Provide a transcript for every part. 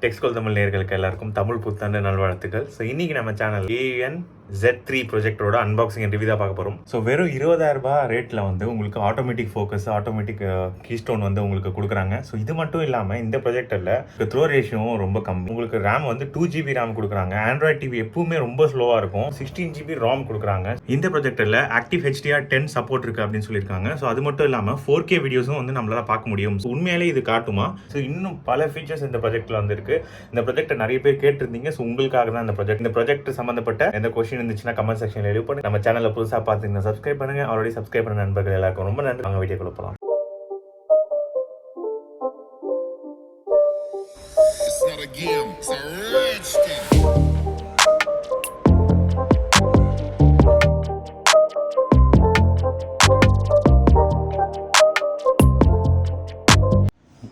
டெக்ஸ்கோல் தமிழ் நேயர்களுக்கு எல்லாருக்கும் தமிழ் புத்தாண்டு நல்வாழ்த்துக்கள். ஸோ இன்னைக்கு நம்ம சேனல் Aun Z3 ப்ரொஜெக்டரோட அன்பாக்சிங் ரிவ்யூ தான் பார்க்க போகிறோம். ஸோ வெறும் 20,000 ரூபாய் ரேட்டில் வந்து உங்களுக்கு ஆட்டோமேட்டிக் ஃபோக்கஸ், ஆட்டோமேட்டிக் கீஸ்டோன் வந்து உங்களுக்கு கொடுக்குறாங்க. ஸோ இது மட்டும் இல்லாமல் இந்த ப்ரொஜெக்டரில் த்ரோ ரேஷியோவும் ரொம்ப கம்மி. உங்களுக்கு ரேம் வந்து 2GB ரேம் கொடுக்குறாங்க. ஆண்ட்ராய்ட் டிவி எப்பவுமே ரொம்ப ஸ்லோவாக இருக்கும். 16GB ராம் கொடுக்குறாங்க. இந்த ப்ரொஜெக்டரில் ஆக்டிவ் HDR10 சப்போர்ட் இருக்குது அப்படின்னு சொல்லியிருக்காங்க. ஸோ அது மட்டும் இல்லாமல் 4K வீடியோஸும் வந்து நம்மளால் பார்க்க முடியும். ஸோ உண்மையிலே இது காட்டுமா? ஸோ இன்னும் பல ஃபீச்சர்ஸ் இந்த ப்ரொஜெக்டில் வந்து இருக்கு. இந்த ப்ரொஜெக்டை நிறைய பேர் கேட்டிருந்தீங்க. ஸோ உங்களுக்காக தான் இந்த ப்ரொஜெக்ட் சம்மந்தப்பட்ட எந்த கொஸ்டின் இருந்துச்சுன்னா கமெண்ட் செக்ஷன்ல எழுதி பண்ணி நம்ம சேனலை புதுசாக பார்த்துங்கன்னா சப்ஸ்கிரைப் பண்ணுங்க. ஆல்ரெடி சப்ஸ்கிரைப் பண்ண நண்பர்கள் எல்லாருக்கும் ரொம்ப நன்றி. நாங்கள் வீடியோ கொடுப்போம்.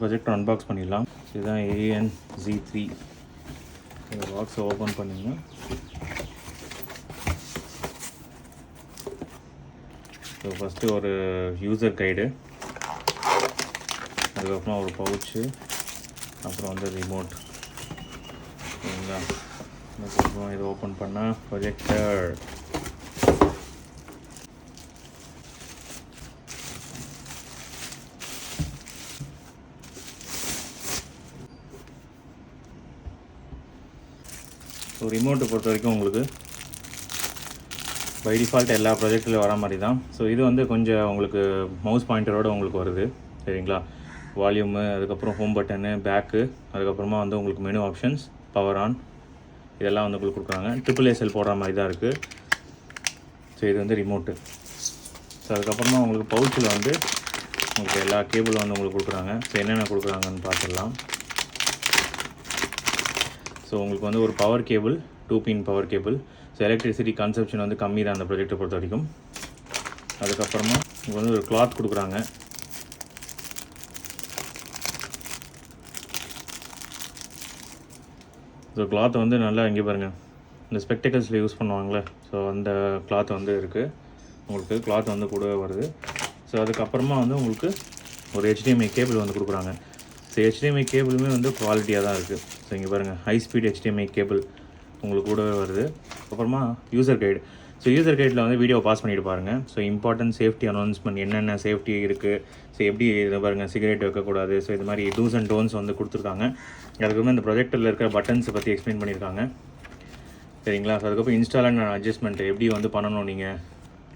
ப்ரொஜெக்ட் அன்பாக்ஸ் பண்ணிடலாம். இதுதான் Aun Z3. இந்த பாக்ஸை ஓப்பன் பண்ணிங்க. ஸோ ஃபஸ்ட்டு ஒரு யூசர் கைடு, அதுக்கப்புறம் ஒரு பவுச்சு, அப்புறம் வந்து ரிமோட். சரிங்களா? அதுக்கப்புறம் இதை ஓப்பன் பண்ணால் ப்ரொஜெக்டர். ஸோ ரிமோட்டை பொறுத்த வரைக்கும் உங்களுக்கு பை டிஃபால்ட் எல்லா ப்ராஜெக்ட்லையும் வர மாதிரி தான். ஸோ இது வந்து கொஞ்சம் உங்களுக்கு மவுஸ் பாயிண்டரோடு உங்களுக்கு வருது. சரிங்களா? வால்யூமு, அதுக்கப்புறம் ஹோம் பட்டனு, பேக்கு, அதுக்கப்புறமா வந்து உங்களுக்கு மெனு ஆப்ஷன்ஸ், பவர் ஆன், இதெல்லாம் வந்து உங்களுக்கு கொடுக்குறாங்க. AAA போடுற மாதிரி தான் இருக்குது. ஸோ இது வந்து ரிமோட்டு. ஸோ அதுக்கப்புறமா உங்களுக்கு பவுச்சில் வந்து உங்களுக்கு எல்லா கேபிளும் வந்து உங்களுக்கு கொடுக்குறாங்க. ஸோ என்னென்ன கொடுக்குறாங்கன்னு பார்த்துடலாம். ஸோ உங்களுக்கு வந்து ஒரு பவர் கேபிள், 2 பின் power cable. So electricity consumption வந்து கம்மி தான் அந்த ப்ராஜெக்டை பொறுத்த வரைக்கும். அதுக்கப்புறமா உங்களுக்கு வந்து ஒரு கிளாத் கொடுக்குறாங்க. ஸோ கிளாத் வந்து நல்லா இங்கே பாருங்கள், இந்த ஸ்பெக்டக்கல்ஸில் யூஸ் பண்ணுவாங்களே, ஸோ அந்த கிளாத் வந்து இருக்குது. உங்களுக்கு கிளாத் வந்து கூட வருது. ஸோ அதுக்கப்புறமா வந்து உங்களுக்கு ஒரு HDMI கேபிள் வந்து கொடுக்குறாங்க. ஸோ HDMI கேபிளுமே வந்து குவாலிட்டியாக தான் இருக்குது. ஸோ இங்கே பாருங்கள், ஹை ஸ்பீட் HDMI கேபிள் உங்களுக்கு கூடவே வருது. அப்புறமா யூசர் கைடு. ஸோ யூசர் கைடில் வந்து வீடியோ பாஸ் பண்ணிட்டு பாருங்கள். ஸோ இம்பார்ட்டன்ட் சேஃப்டி அனௌன்ஸ்மெண்ட், என்னென்ன சேஃப்டி இருக்குது, ஸோ எப்படி இதை பாருங்கள், சிகரெட் வைக்கக்கூடாது, ஸோ இது மாதிரி டூஸ் அண்ட் டோன்ஸ் வந்து கொடுத்துருக்காங்க. அதுக்கப்புறம் இந்த ப்ரொஜெக்டரில் இருக்கிற பட்டன்ஸை பற்றி எக்ஸ்பிளைன் பண்ணியிருக்காங்க. சரிங்களா? ஸோ அதுக்கப்புறம் இன்ஸ்டால் அண்ட் அட்ஜஸ்ட்மெண்ட் எப்படி வந்து பண்ணணும். நீங்கள்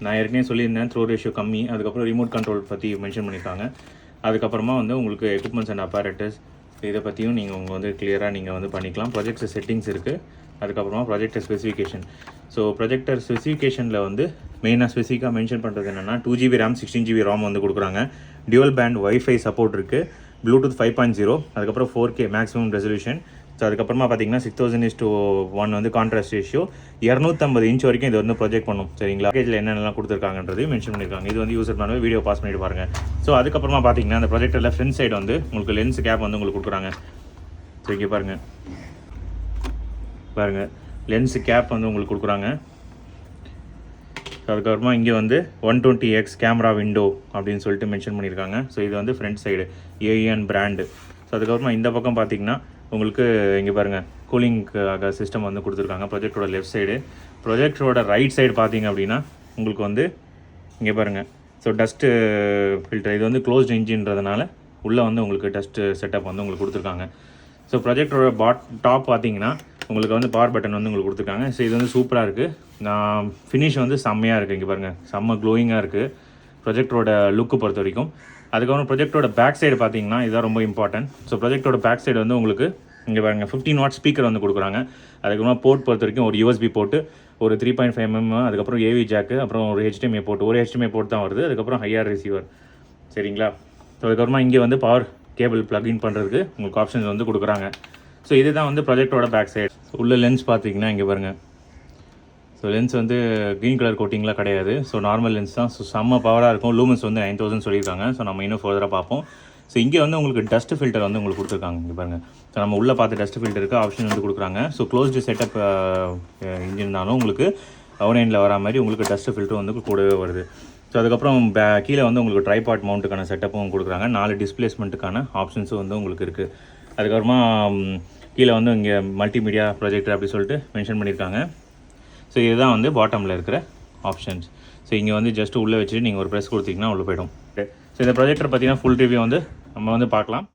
நான் ஏற்கனவே சொல்லியிருந்தேன், த்ரோ ரேஷியோ கம்மி. அதுக்கப்புறம் ரிமோட் கண்ட்ரோல் பற்றி மென்ஷன் பண்ணியிருக்காங்க. அதுக்கப்புறமா வந்து உங்களுக்கு எக்யூப்மெண்ட்ஸ் அண்ட் அப்பாரட்டஸ், இதை பற்றியும் நீங்கள் உங்கள் வந்து கிளியராக நீங்கள் வந்து பண்ணிக்கலாம். ப்ரொஜெக்டர் செட்டிங்ஸ் இருக்குது. அதுக்கப்புறமா ப்ரொஜெக்டர் ஸ்பெசிஃபிகேஷன். ஸோ ப்ரொஜெக்டர் ஸ்பெசிஃபிகேஷனில் வந்து மெயினாக ஸ்பெசிஃபிக்காக மென்ஷன் பண்ணுறது என்னென்னா 2GB ரேம், 16GB ராம் வந்து கொடுக்குறாங்க. டியூவல் பேண்ட் வைஃபை சப்போர்ட் இருக்குது. ப்ளூடூத் 5.0, அதுக்கப்புறம் 4K மேக்ஸிமம் ரெசல்யூஷன். ஸோ அதுக்கப்புறமா பார்த்தீங்கன்னா 6000:1 வந்து கான்ட்ராஸ்ட் ரேஷியோ. 250 இன்ச் வரைக்கும் இது வந்து ப்ரொஜெக்ட் பண்ணும். சரிங்களா? பேக்கேஜில் என்னென்னலாம் கொடுத்துருக்காங்கன்றதையும் மென்ஷன் பண்ணியிருக்காங்க. இது வந்து யூசர் மேனுவல், வீடியோ பாஸ் பண்ணிட்டு பாருங்கள். ஸோ அதுக்கப்புறமா பார்த்தீங்கன்னா அந்த ப்ரொஜெக்டரில் ஃப்ரண்ட் சைடு வந்து உங்களுக்கு லென்ஸ் கேப் வந்து உங்களுக்கு கொடுக்குறாங்க. ஸோ இங்கே பாருங்கள் லென்ஸ் கேப் வந்து உங்களுக்கு கொடுக்குறாங்க. அதுக்கப்புறமா இங்கே வந்து 120x கேமரா விண்டோ அப்படின்னு சொல்லிட்டு மென்ஷன் பண்ணியிருக்காங்க. ஸோ இது வந்து front side Aun brand. So அதுக்கப்புறமா இந்த பக்கம் பார்த்தீங்கன்னா உங்களுக்கு இங்கே பாருங்கள் கூலிங்காக சிஸ்டம் வந்து கொடுத்துருக்காங்க. ப்ரொஜெக்டரோட லெஃப்ட் சைடு. ப்ரொஜெக்டரோட ரைட் சைடு பார்த்தீங்க அப்படின்னா உங்களுக்கு வந்து இங்கே பாருங்கள், ஸோ டஸ்ட்டு ஃபில்டர். இது வந்து க்ளோஸ்ட் இன்ஜின்றதுனால உள்ளே வந்து உங்களுக்கு டஸ்ட்டு செட்டப் வந்து உங்களுக்கு கொடுத்துருக்காங்க. ஸோ ப்ரொஜெக்டரோட டாப் பார்த்தீங்கன்னா உங்களுக்கு வந்து பவர் பட்டன் வந்து உங்களுக்கு கொடுத்துருக்காங்க. ஸோ இது வந்து சூப்பராக இருக்குது. நான் ஃபினிஷ் வந்து செம்மையாக இருக்குது. இங்கே பாருங்கள், செம்ம க்ளோயிங்காக இருக்குது ப்ரொஜெக்டரோட லுக்கு பொறுத்த வரைக்கும். அதுக்கப்புறம் ப்ரொஜெக்டரோட பேக் சைடு பார்த்தீங்கன்னா இதுதான் ரொம்ப இம்பார்ட்டன்ட். ஸோ ப்ரொஜெக்டரோட பேக் சைடு வந்து உங்களுக்கு இங்கே பாருங்கள் 15 வாட் ஸ்பீக்கர் வந்து கொடுக்குறாங்க. அதுக்கப்புறமா போர்ட் பொறுத்த வரைக்கும் ஒரு USB போர்ட்டு, ஒரு 3.5mm, அதுக்கப்புறம் AV ஜாக்கு, அப்புறம் ஒரு HDMI போர்ட். ஒரு HDMI போர்ட் தான் வருது. அதுக்கப்புறம் ஹைஆர் ரிசீவர். சரிங்களா? ஸோ அதுக்கப்புறமா இங்கே வந்து பவர் கேபிள் ப்ளக்இன் பண்ணுறதுக்கு உங்களுக்கு ஆப்ஷன்ஸ் வந்து கொடுக்குறாங்க. ஸோ இதுதான் வந்து ப்ரொஜெக்டரோட பேக் சைடு. உள்ள லென்ஸ் பார்த்தீங்கன்னா இங்கே பாருங்கள். ஸோ லென்ஸ் வந்து க்ரீன் கலர் கோட்டிங்லாம் கிடையாது. ஸோ நார்மல் லென்ஸ் தான். ஸோ செம்ம பவராக இருக்கும். லூமன்ஸ் வந்து 9000 சொல்லியிருக்காங்க. ஸோ நம்ம இன்னும் ஃபர்தராக பார்ப்போம். ஸோ இங்கே வந்து உங்களுக்கு டஸ்ட் ஃபில்டர் வந்து உங்களுக்கு கொடுத்துருக்காங்க. இங்கே பாருங்கள். ஸோ நம்ம உள்ளே பார்த்து டஸ்ட் ஃபில்டருக்கு ஆப்ஷன் வந்து கொடுக்குறாங்க. ஸோ க்ளோஸ்டு செட்டப் இன்ஜின்னாலும் உங்களுக்கு O9ல் வர மாதிரி உங்களுக்கு டஸ்ட் ஃபில்டர் வந்து கூடவே வருது. ஸோ அதுக்கப்புறம் கீழே வந்து உங்களுக்கு ட்ரைபாட் மவுண்ட்டுக்கான செட்டப்பும் கொடுக்குறாங்க. 4 டிஸ்பிளேஸ்மெண்ட்டுக்கான ஆப்ஷன்ஸும் வந்து உங்களுக்கு இருக்குது. அதுக்கப்புறமா கீழே வந்து இங்கே மல்டிமீடியா ப்ரொஜெக்டர் அப்படி சொல்லிட்டு மென்ஷன் பண்ணியிருக்காங்க. ஸோ இதுதான் வந்து பாட்டமில் இருக்கிற ஆப்ஷன்ஸ். ஸோ இங்கே வந்து ஜஸ்ட் உள்ளே வச்சுட்டு நீங்கள் ஒரு ப்ரெஸ் கொடுத்தீங்கன்னா உள்ளே போய்டும். ஸோ இந்த ப்ரொஜெக்டர் பார்த்தீங்கன்னா ஃபுல் ரிவ்யூ வந்து நம்ம வந்து பார்க்கலாம்.